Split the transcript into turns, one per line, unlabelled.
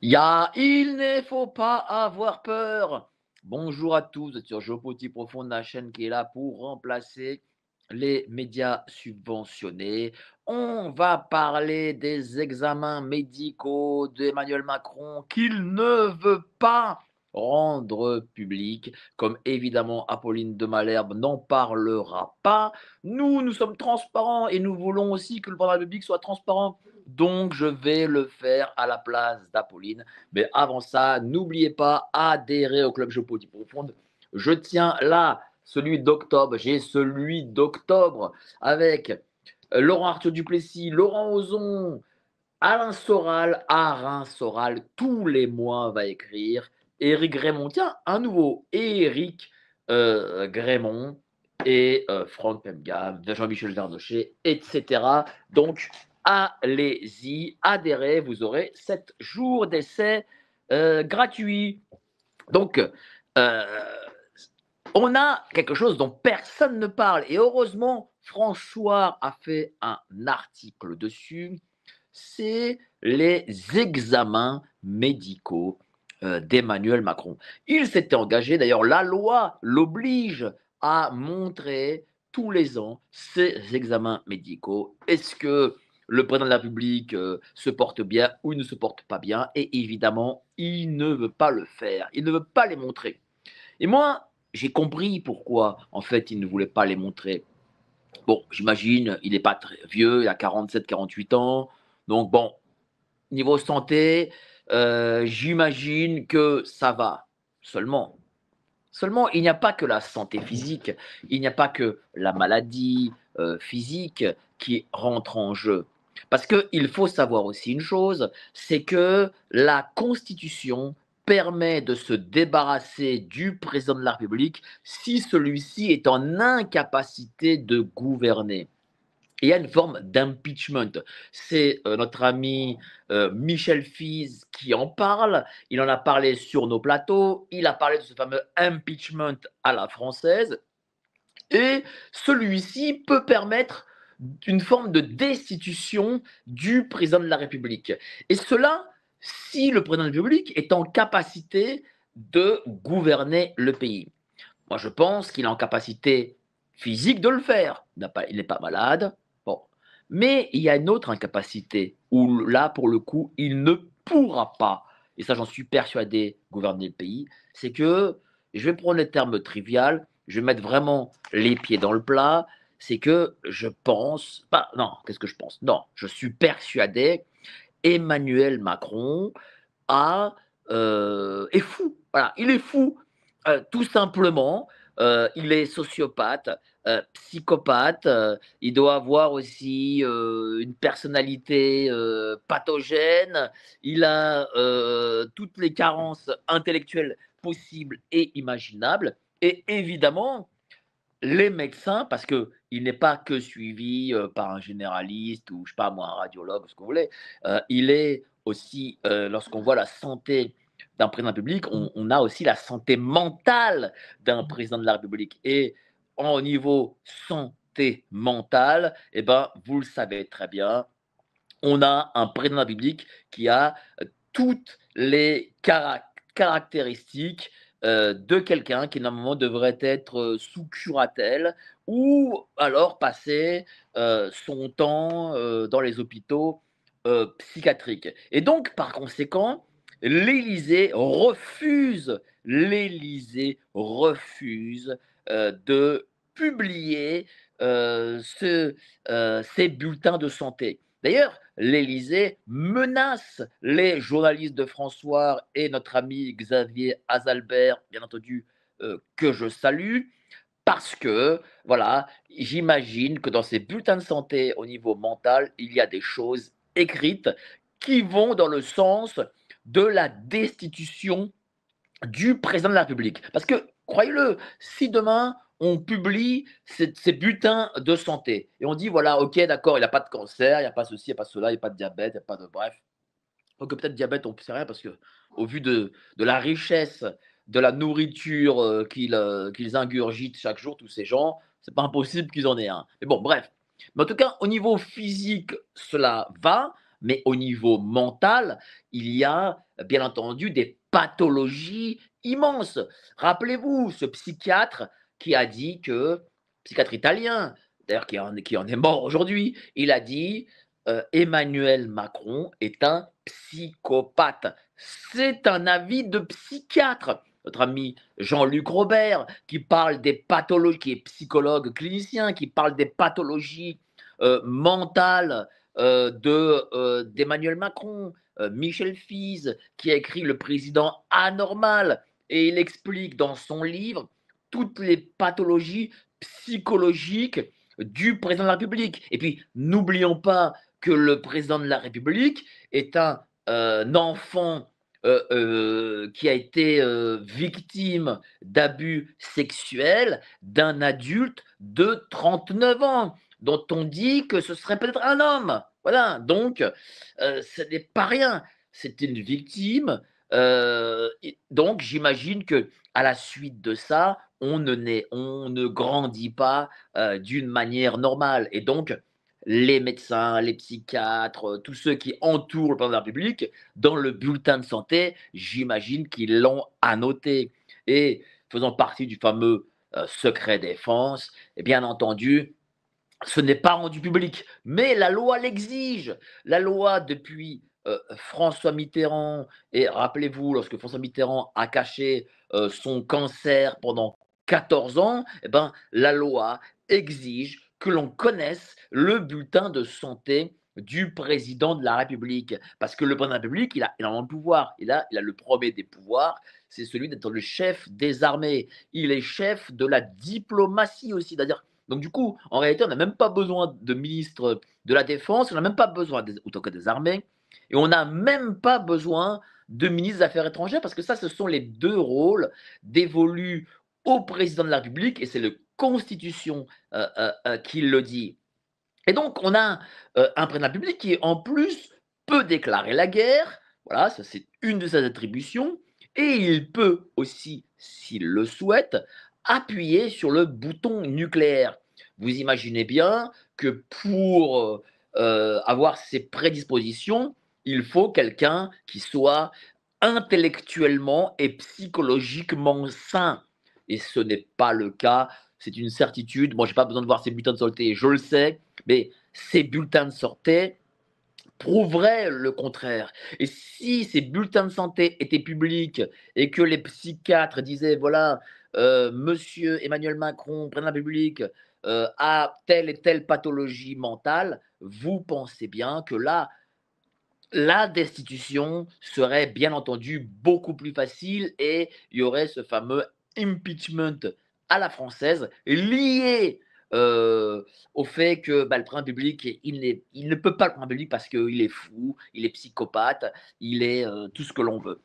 Il ne faut pas avoir peur. Bonjour à tous, vous êtes sur Géopolitique Profonde, la chaîne qui est là pour remplacer les médias subventionnés. On va parler des examens médicaux d'Emmanuel Macron qu'il ne veut pas rendre public, comme évidemment Apolline de Malherbe n'en parlera pas. Nous sommes transparents et nous voulons aussi que le président de la République soit transparent. Donc, je vais le faire à la place d'Apolline. Mais avant ça, n'oubliez pas, adhérer au Club Géopolitique Profonde. Je tiens là celui d'octobre. J'ai celui d'octobre avec Laurent Arthur Duplessis, Laurent Ozon, Alain Soral. Tous les mois va écrire. Éric Grémont. Tiens, un nouveau. Éric Grémont et Franck Pemgam, Jean-Michel Verdocher, etc. Donc, allez-y, adhérez, vous aurez 7 jours d'essai gratuits. Donc, on a quelque chose dont personne ne parle. Et heureusement, François a fait un article dessus. C'est les examens médicaux d'Emmanuel Macron. Il s'était engagé, d'ailleurs, la loi l'oblige à montrer tous les ans ces examens médicaux. Est-ce que le président de la République se porte bien ou il ne se porte pas bien? Et évidemment, il ne veut pas le faire. Il ne veut pas les montrer. Et moi, j'ai compris pourquoi, en fait, il ne voulait pas les montrer. Bon, j'imagine, il n'est pas très vieux, il a 47, 48 ans. Donc, bon, niveau santé, j'imagine que ça va. Seulement, il n'y a pas que la santé physique, il n'y a pas que la maladie physique qui rentre en jeu. Parce qu'il faut savoir aussi une chose, c'est que la Constitution permet de se débarrasser du président de la République si celui-ci est en incapacité de gouverner. Il y a une forme d'impeachment. C'est notre ami Michel Fize qui en parle. Il en a parlé sur nos plateaux. Il a parlé de ce fameux impeachment à la française. Et celui-ci peut permettre une forme de destitution du président de la République. Et cela, si le président de la République est en capacité de gouverner le pays. Moi, je pense qu'il est en capacité physique de le faire. Il n'est pas malade. Bon. Mais il y a une autre incapacité où là, pour le coup, il ne pourra pas, et ça j'en suis persuadé, gouverner le pays. C'est que, je vais prendre les termes triviaux, je vais mettre vraiment les pieds dans le plat. C'est que je pense, pas, non, qu'est-ce que je pense? Non, je suis persuadé, Emmanuel Macron est fou. Voilà, il est fou, tout simplement. Il est sociopathe, psychopathe. Il doit avoir aussi une personnalité pathogène. Il a toutes les carences intellectuelles possibles et imaginables. Et évidemment, les médecins, parce qu'il n'est pas que suivi par un généraliste ou, je sais pas moi, un radiologue, ce que vous voulez, il est aussi, lorsqu'on voit la santé d'un président de la République, on a aussi la santé mentale d'un président de la République. Et au niveau santé mentale, eh ben, vous le savez très bien, on a un président de la République qui a toutes les caractéristiques de quelqu'un qui normalement devrait être sous curatelle ou alors passer son temps dans les hôpitaux psychiatriques. Et donc, par conséquent, l'Élysée refuse de publier ces bulletins de santé. D'ailleurs, l'Élysée menace les journalistes de François et notre ami Xavier Azalbert, bien entendu, que je salue, parce que, voilà, j'imagine que dans ces bulletins de santé au niveau mental, il y a des choses écrites qui vont dans le sens de la destitution du président de la République. Parce que, croyez-le, si demain on publie ces bulletins de santé et on dit voilà, ok, d'accord, il n'y a pas de cancer, il n'y a pas ceci, il n'y a pas cela, il n'y a pas de diabète, il n'y a pas de. Bref. Donc peut-être diabète, on ne sait rien parce que, au vu de la richesse de la nourriture qu'ils ingurgitent chaque jour, tous ces gens, c'est pas impossible qu'ils en aient un. Mais bon, bref. Mais en tout cas, au niveau physique, cela va. mais au niveau mental, il y a bien entendu des pathologies immenses. Rappelez-vous ce psychiatre qui a dit que, psychiatre italien, d'ailleurs qui en est mort aujourd'hui, il a dit Emmanuel Macron est un psychopathe. C'est un avis de psychiatre. Notre ami Jean-Luc Robert, qui parle des pathologies, qui est psychologue clinicien, qui parle des pathologies mentales d'Emmanuel Macron, Michel Fize, qui a écrit Le président anormal, et il explique dans son livre toutes les pathologies psychologiques du président de la République. Et puis, n'oublions pas que le président de la République est un enfant qui a été victime d'abus sexuels d'un adulte de 39 ans, dont on dit que ce serait peut-être un homme. Voilà, donc ce n'est pas rien. C'est une victime. Donc j'imagine que à la suite de ça, on ne grandit pas d'une manière normale. Et donc, les médecins, les psychiatres, tous ceux qui entourent le président de la République, dans le bulletin de santé, j'imagine qu'ils l'ont annoté. Et faisant partie du fameux secret défense, et bien entendu, ce n'est pas rendu public, mais la loi l'exige. La loi, depuis François Mitterrand, et rappelez-vous, lorsque François Mitterrand a caché son cancer pendant 14 ans, eh ben, la loi exige que l'on connaisse le bulletin de santé du président de la République. Parce que le président de la République, il a énormément de pouvoir. Il a le premier des pouvoirs, c'est celui d'être le chef des armées. Il est chef de la diplomatie aussi. C'est-à-dire, donc du coup, en réalité, on n'a même pas besoin de ministre de la Défense, on n'a même pas besoin, autant que des armées, et on n'a même pas besoin de ministre des Affaires étrangères, parce que ça, ce sont les deux rôles dévolus au président de la République, et c'est la Constitution qui le dit. Et donc, on a un président de la République qui, en plus, peut déclarer la guerre, voilà, ça c'est une de ses attributions, et il peut aussi, s'il le souhaite, appuyer sur le bouton nucléaire. Vous imaginez bien que pour avoir ces prédispositions, il faut quelqu'un qui soit intellectuellement et psychologiquement sain. Et ce n'est pas le cas, c'est une certitude. Moi, je n'ai pas besoin de voir ces bulletins de santé, je le sais, mais ces bulletins de santé prouveraient le contraire. Et si ces bulletins de santé étaient publics et que les psychiatres disaient, voilà, monsieur Emmanuel Macron, président de la République, a telle et telle pathologie mentale, vous pensez bien que là, la destitution serait bien entendu beaucoup plus facile et il y aurait ce fameux impeachment à la française lié au fait que bah, le président public, il ne peut pas le président public parce qu'il est fou, il est psychopathe, il est tout ce que l'on veut.